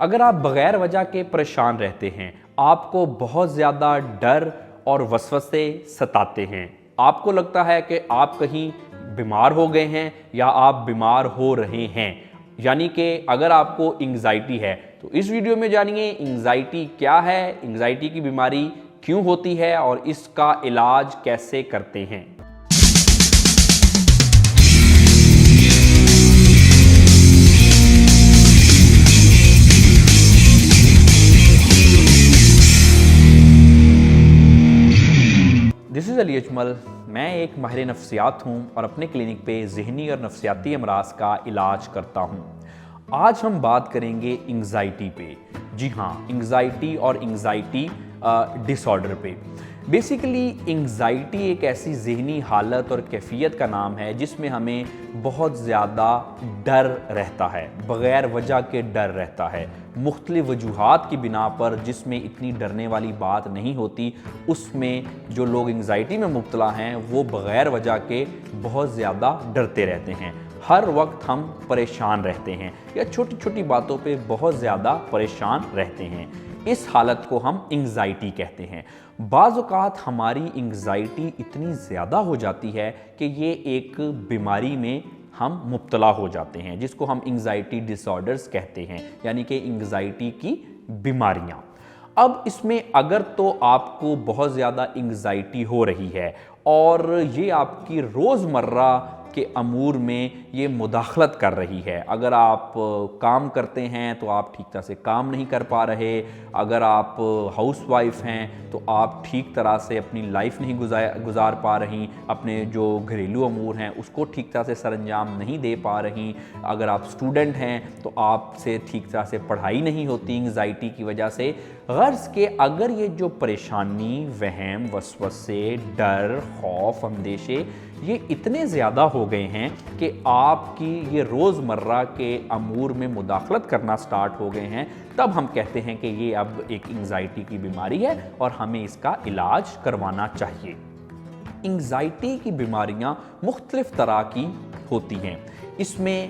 اگر آپ بغیر وجہ کے پریشان رہتے ہیں، آپ کو بہت زیادہ ڈر اور وسوسے ستاتے ہیں، آپ کو لگتا ہے کہ آپ کہیں بیمار ہو گئے ہیں یا آپ بیمار ہو رہے ہیں، یعنی کہ اگر آپ کو انگزائٹی ہے تو اس ویڈیو میں جانیے انگزائٹی کیا ہے، انگزائٹی کی بیماری کیوں ہوتی ہے اور اس کا علاج کیسے کرتے ہیں۔ دس از علی اجمل، میں ایک ماہر نفسیات ہوں اور اپنے کلینک پہ ذہنی اور نفسیاتی امراض کا علاج کرتا ہوں۔ آج ہم بات کریں گے انگزائٹی پہ، جی ہاں، انگزائٹی اور انگزائٹی ڈس آرڈر پہ۔ بیسیکلی انگزائٹی ایک ایسی ذہنی حالت اور کیفیت کا نام ہے جس میں ہمیں بہت زیادہ ڈر رہتا ہے، بغیر وجہ کے ڈر رہتا ہے، مختلف وجوہات کی بنا پر جس میں اتنی ڈرنے والی بات نہیں ہوتی، اس میں جو لوگ انگزائٹی میں مبتلا ہیں وہ بغیر وجہ کے بہت زیادہ ڈرتے رہتے ہیں۔ ہر وقت ہم پریشان رہتے ہیں یا چھوٹی چھوٹی باتوں پہ بہت زیادہ پریشان رہتے ہیں، اس حالت کو ہم انگزائٹی کہتے ہیں۔ بعض اوقات ہماری انگزائٹی اتنی زیادہ ہو جاتی ہے کہ یہ ایک بیماری میں ہم مبتلا ہو جاتے ہیں جس کو ہم انگزائٹی ڈس آرڈرز کہتے ہیں، یعنی کہ انگزائٹی کی بیماریاں۔ اب اس میں اگر تو آپ کو بہت زیادہ انگزائٹی ہو رہی ہے اور یہ آپ کی روزمرہ کے امور میں یہ مداخلت کر رہی ہے، اگر آپ کام کرتے ہیں تو آپ ٹھیک طرح سے کام نہیں کر پا رہے، اگر آپ ہاؤس وائف ہیں تو آپ ٹھیک طرح سے اپنی لائف نہیں گزار پا رہی، اپنے جو گھریلو امور ہیں اس کو ٹھیک طرح سے سر انجام نہیں دے پا رہی، اگر آپ اسٹوڈنٹ ہیں تو آپ سے ٹھیک طرح سے پڑھائی نہیں ہوتی انگزائٹی کی وجہ سے، غرض کہ اگر یہ جو پریشانی، وہم، وسوسے، ڈر، خوف، اندیشے یہ اتنے زیادہ ہو گئے ہیں کہ آپ کی یہ روزمرہ کے امور میں مداخلت کرنا سٹارٹ ہو گئے ہیں، تب ہم کہتے ہیں کہ یہ اب ایک انگزائٹی کی بیماری ہے اور ہمیں اس کا علاج کروانا چاہیے۔ انگزائٹی کی بیماریاں مختلف طرح کی ہوتی ہیں۔ اس میں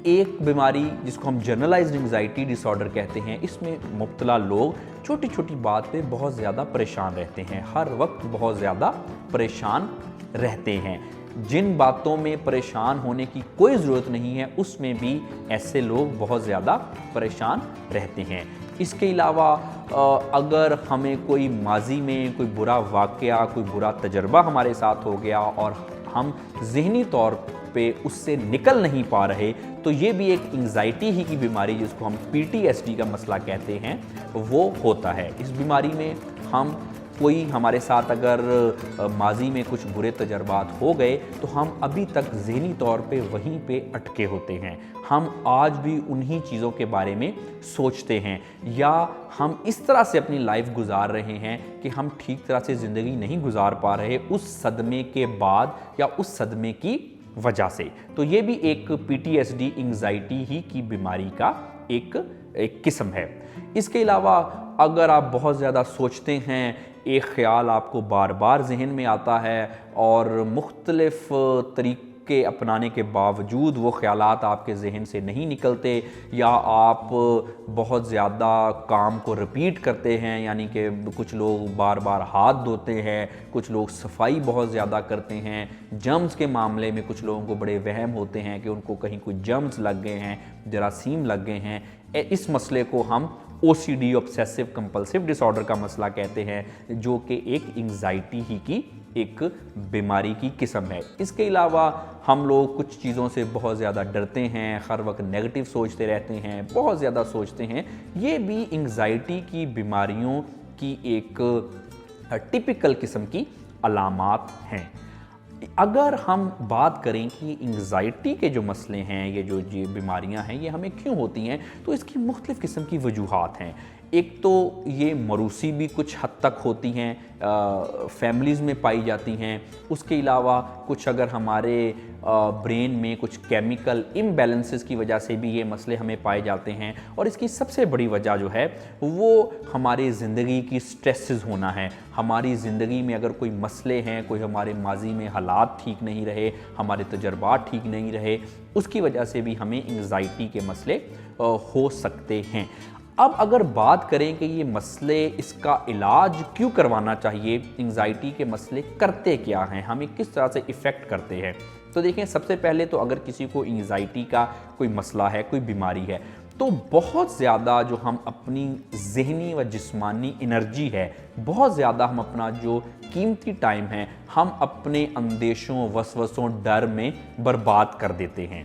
ایک بیماری جس کو ہم جنرلائزڈ انگزائٹی ڈس آرڈر کہتے ہیں، اس میں مبتلا لوگ چھوٹی چھوٹی بات پہ بہت زیادہ پریشان رہتے ہیں، ہر وقت بہت زیادہ پریشان رہتے ہیں۔ جن باتوں میں پریشان ہونے کی کوئی ضرورت نہیں ہے اس میں بھی ایسے لوگ بہت زیادہ پریشان رہتے ہیں۔ اس کے علاوہ اگر ہمیں کوئی ماضی میں کوئی برا واقعہ، کوئی برا تجربہ ہمارے ساتھ ہو گیا اور ہم ذہنی طور پہ اس سے نکل نہیں پا رہے تو یہ بھی ایک انگزائٹی ہی کی بیماری جس کو ہم PTSD کا مسئلہ کہتے ہیں وہ ہوتا ہے۔ اس بیماری میں ہم کوئی ہمارے ساتھ اگر ماضی میں کچھ برے تجربات ہو گئے تو ہم ابھی تک ذہنی طور پہ وہیں پہ اٹکے ہوتے ہیں، ہم آج بھی انہی چیزوں کے بارے میں سوچتے ہیں یا ہم اس طرح سے اپنی لائف گزار رہے ہیں کہ ہم ٹھیک طرح سے زندگی نہیں گزار پا رہے اس صدمے کے بعد یا اس صدمے کی وجہ سے۔ تو یہ بھی ایک PTSD انگزائٹی ہی کی بیماری کا ایک قسم ہے۔ اس کے علاوہ اگر آپ بہت زیادہ سوچتے ہیں، ایک خیال آپ کو بار بار ذہن میں آتا ہے اور مختلف طریقے اپنانے کے باوجود وہ خیالات آپ کے ذہن سے نہیں نکلتے، یا آپ بہت زیادہ کام کو رپیٹ کرتے ہیں، یعنی کہ کچھ لوگ بار بار ہاتھ دھوتے ہیں، کچھ لوگ صفائی بہت زیادہ کرتے ہیں، جرمز کے معاملے میں کچھ لوگوں کو بڑے وہم ہوتے ہیں کہ ان کو کہیں کوئی جرمز لگ گئے ہیں، جراثیم لگ گئے ہیں۔ اس مسئلے کو ہم OCD obsessive compulsive disorder کا مسئلہ کہتے ہیں، جو کہ ایک انگزائٹی ہی کی ایک بیماری کی قسم ہے۔ اس کے علاوہ ہم لوگ کچھ چیزوں سے بہت زیادہ ڈرتے ہیں، ہر وقت نیگیٹو سوچتے رہتے ہیں، بہت زیادہ سوچتے ہیں، یہ بھی انگزائٹی کی بیماریوں کی ایک ٹپیکل قسم کی علامات ہیں۔ اگر ہم بات کریں کہ انگزائٹی کے جو مسئلے ہیں، یہ جو بیماریاں ہیں، یہ ہمیں کیوں ہوتی ہیں، تو اس کی مختلف قسم کی وجوہات ہیں۔ ایک تو یہ موروثی بھی کچھ حد تک ہوتی ہیں، فیملیز میں پائی جاتی ہیں۔ اس کے علاوہ کچھ اگر ہمارے برین میں کچھ کیمیکل امبیلنسز کی وجہ سے بھی یہ مسئلے ہمیں پائے جاتے ہیں، اور اس کی سب سے بڑی وجہ جو ہے وہ ہماری زندگی کی سٹریسز ہونا ہے۔ ہماری زندگی میں اگر کوئی مسئلے ہیں، کوئی ہمارے ماضی میں حالات ٹھیک نہیں رہے، ہمارے تجربات ٹھیک نہیں رہے، اس کی وجہ سے بھی ہمیں انگزائٹی کے مسئلے ہو سکتے ہیں۔ اب اگر بات کریں کہ یہ مسئلے اس کا علاج کیوں کروانا چاہیے، انگزائٹی کے مسئلے کرتے کیا ہیں، ہمیں کس طرح سے ایفیکٹ کرتے ہیں، تو دیکھیں سب سے پہلے تو اگر کسی کو انگزائٹی کا کوئی مسئلہ ہے، کوئی بیماری ہے، تو بہت زیادہ جو ہم اپنی ذہنی و جسمانی انرجی ہے، بہت زیادہ ہم اپنا جو قیمتی ٹائم ہے، ہم اپنے اندیشوں، وسوسوں، ڈر میں برباد کر دیتے ہیں۔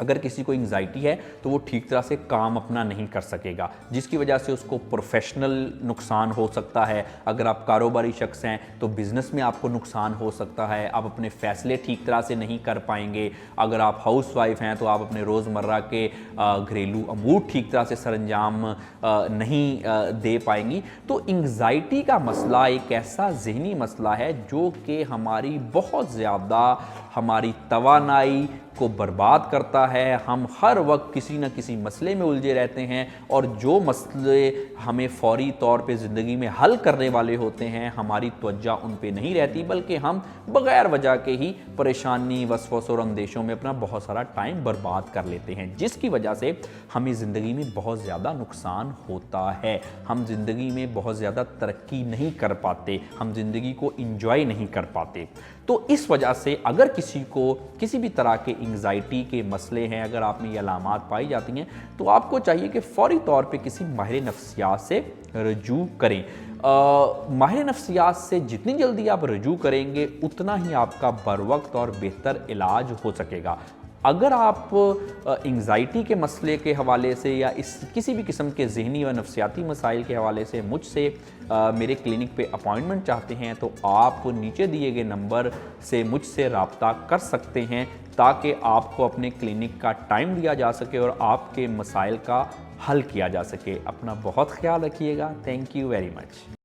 اگر کسی کو انگزائٹی ہے تو وہ ٹھیک طرح سے کام اپنا نہیں کر سکے گا، جس کی وجہ سے اس کو پروفیشنل نقصان ہو سکتا ہے۔ اگر آپ کاروباری شخص ہیں تو بزنس میں آپ کو نقصان ہو سکتا ہے، آپ اپنے فیصلے ٹھیک طرح سے نہیں کر پائیں گے۔ اگر آپ ہاؤس وائف ہیں تو آپ اپنے روزمرہ کے گھریلو امور ٹھیک طرح سے سر انجام نہیں دے پائیں گی۔ تو انگزائٹی کا مسئلہ ایک ایسا ذہنی مسئلہ ہے جو کہ ہماری بہت زیادہ ہماری توانائی کو برباد کرتا ہے۔ ہم ہر وقت کسی نہ کسی مسئلے میں الجھے رہتے ہیں، اور جو مسئلے ہمیں فوری طور پہ زندگی میں حل کرنے والے ہوتے ہیں، ہماری توجہ ان پہ نہیں رہتی، بلکہ ہم بغیر وجہ کے ہی پریشانی، وسوسوں اور اندیشوں میں اپنا بہت سارا ٹائم برباد کر لیتے ہیں، جس کی وجہ سے ہمیں زندگی میں بہت زیادہ نقصان ہوتا ہے۔ ہم زندگی میں بہت زیادہ ترقی نہیں کر پاتے، ہم زندگی کو انجوائے نہیں کر پاتے۔ تو اس وجہ سے اگر کسی کو کسی بھی طرح کے انگزائٹی کے مسئلے ہیں، اگر آپ میں یہ علامات پائی جاتی ہیں، تو آپ کو چاہیے کہ فوری طور پہ کسی ماہر نفسیات سے رجوع کریں۔ ماہر نفسیات سے جتنی جلدی آپ رجوع کریں گے، اتنا ہی آپ کا بروقت اور بہتر علاج ہو سکے گا۔ اگر آپ انگزائٹی کے مسئلے کے حوالے سے یا کسی بھی قسم کے ذہنی و نفسیاتی مسائل کے حوالے سے مجھ سے میرے کلینک پہ اپائنٹمنٹ چاہتے ہیں، تو آپ نیچے دیے گئے نمبر سے مجھ سے رابطہ کر سکتے ہیں، تاکہ آپ کو اپنے کلینک کا ٹائم دیا جا سکے اور آپ کے مسائل کا حل کیا جا سکے۔ اپنا بہت خیال رکھیے گا۔ Thank you very much.